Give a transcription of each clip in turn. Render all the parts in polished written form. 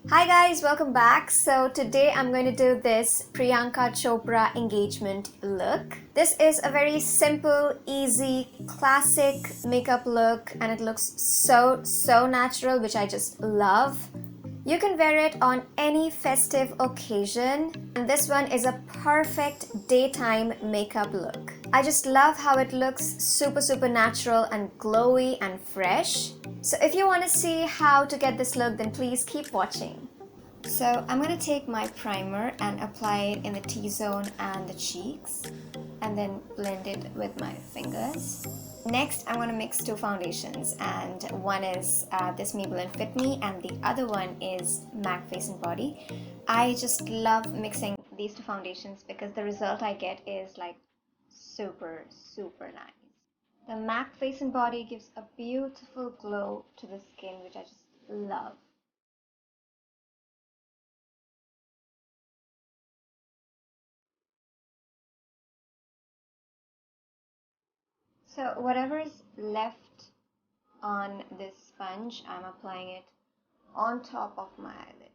Hi guys, welcome back. So today I'm going to do this Priyanka Chopra engagement look. This is a very simple, easy, classic makeup look and it looks so natural, which I just love. You can wear it on any festive occasion and this one is a perfect daytime makeup look. I just love how it looks super natural and glowy and fresh. So if you want to see how to get this look, then please keep watching. So I'm going to take my primer and apply it in the T-zone and the cheeks and then blend it with my fingers. Next, I'm going to mix two foundations and one is this Maybelline Fit Me and the other one is MAC Face and Body. I just love mixing these two foundations because the result I get is like super nice. The MAC Face and Body gives a beautiful glow to the skin, which I just love. So whatever is left on this sponge, I'm applying it on top of my eyelids.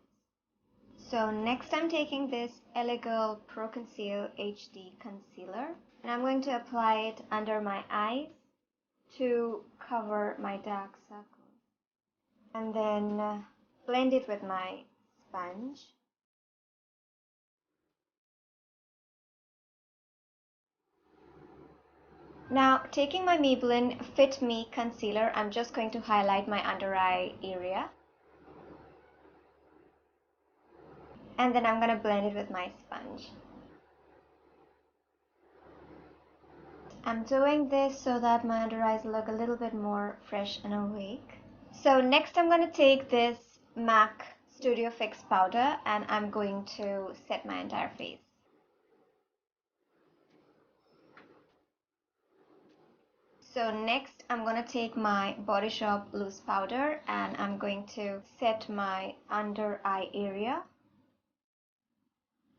So next I'm taking this LA Girl Pro Conceal HD Concealer and I'm going to apply it under my eyes to cover my dark circles. And then blend it with my sponge. Now, taking my Maybelline Fit Me concealer, I'm just going to highlight my under eye area. And then I'm going to blend it with my sponge. I'm doing this so that my under eyes look a little bit more fresh and awake. So next I'm going to take this MAC Studio Fix powder and I'm going to set my entire face. So next I'm going to take my Body Shop loose powder and I'm going to set my under eye area.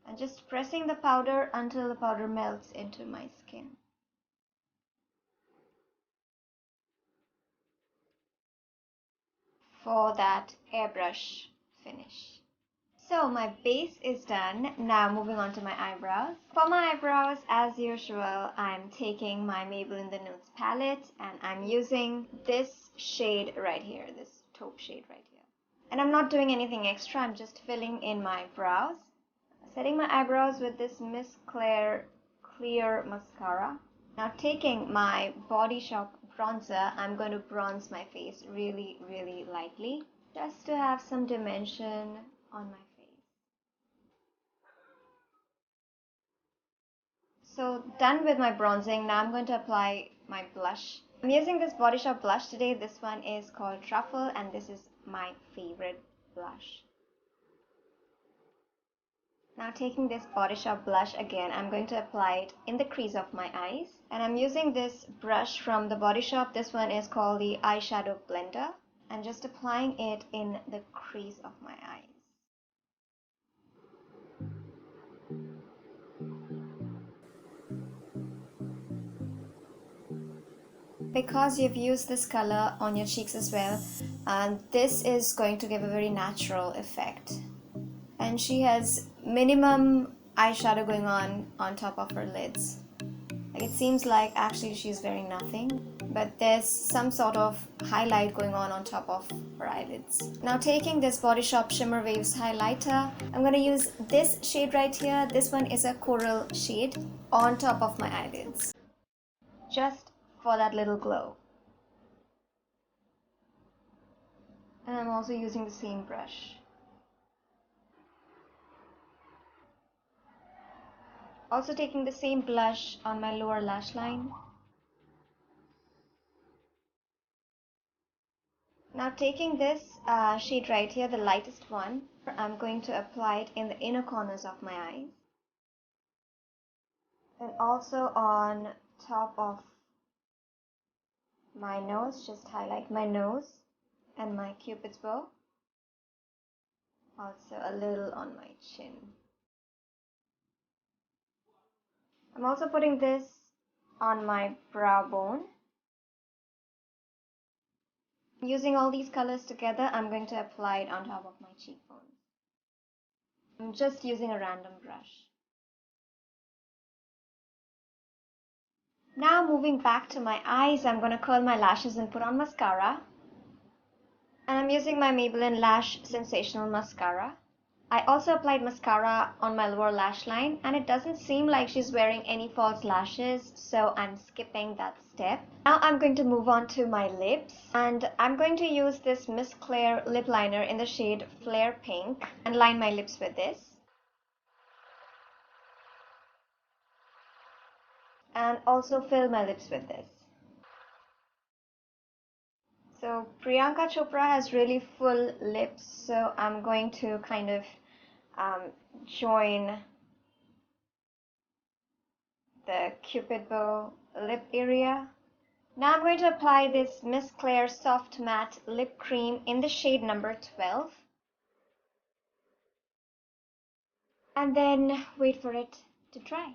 And just pressing the powder until the powder melts into my skin. For that airbrush finish. So my base is done. Now moving on to my eyebrows. For my eyebrows, as usual, I'm taking my Maybelline the Nudes palette and I'm using this shade right here, this taupe shade right here. And I'm not doing anything extra, I'm just filling in my brows. Setting my eyebrows with this Miss Claire Clear Mascara. Now taking my Body Shop bronzer, I'm going to bronze my face really lightly just to have some dimension on my face. So done with my bronzing, now I'm going to apply my blush. I'm using this Body Shop blush today. This one is called Truffle and this is my favorite blush. Now taking this Body Shop blush again, I'm going to apply it in the crease of my eyes. And I'm using this brush from the Body Shop. This one is called the Eyeshadow Blender. And just applying it in the crease of my eyes. Because you've used this color on your cheeks as well, and this is going to give a very natural effect. And she has minimum eyeshadow going on top of her lids. Like it seems like actually she's wearing nothing, but there's some sort of highlight going on top of her eyelids. Now taking this Body Shop Shimmer Waves highlighter, I'm going to use this shade right here. This one is a coral shade on top of my eyelids, just for that little glow. And I'm also using the same brush. Also taking the same blush on my lower lash line. Now taking this shade right here, the lightest one, I'm going to apply it in the inner corners of my eyes. And also on top of my nose, just highlight my nose and my cupid's bow. Also a little on my chin. I'm also putting this on my brow bone. Using all these colors together, I'm going to apply it on top of my cheekbones. I'm just using a random brush. Now moving back to my eyes, I'm going to curl my lashes and put on mascara. And I'm using my Maybelline Lash Sensational Mascara. I also applied mascara on my lower lash line, and it doesn't seem like she's wearing any false lashes, so I'm skipping that step. Now I'm going to move on to my lips, and I'm going to use this Miss Claire lip liner in the shade Flare Pink and line my lips with this. And also fill my lips with this. So Priyanka Chopra has really full lips, so I'm going to kind of join the Cupid bow lip area. Now I'm going to apply this Miss Claire Soft Matte Lip Cream in the shade number 12. And then wait for it to dry.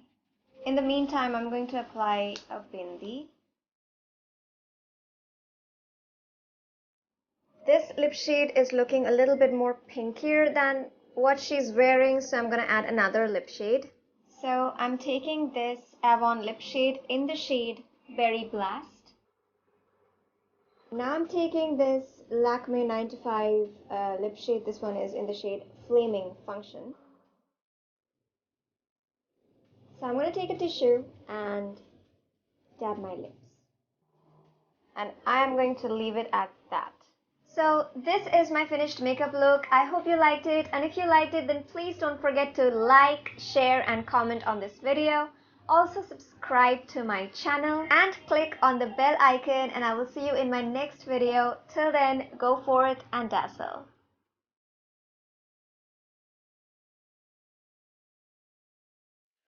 In the meantime, I'm going to apply a bindi. This lip shade is looking a little bit more pinkier than what she's wearing, so I'm going to add another lip shade. So I'm taking this Avon lip shade in the shade Berry Blast. Now I'm taking this Lakme 9 to 5 lip shade. This one is in the shade Flaming Function. So I'm going to take a tissue and dab my lips. And I am going to leave it at that. So this is my finished makeup look. I hope you liked it, and if you liked it, then please don't forget to like, share and comment on this video. Also subscribe to my channel and click on the bell icon, and I will see you in my next video. Till then, go forth and dazzle.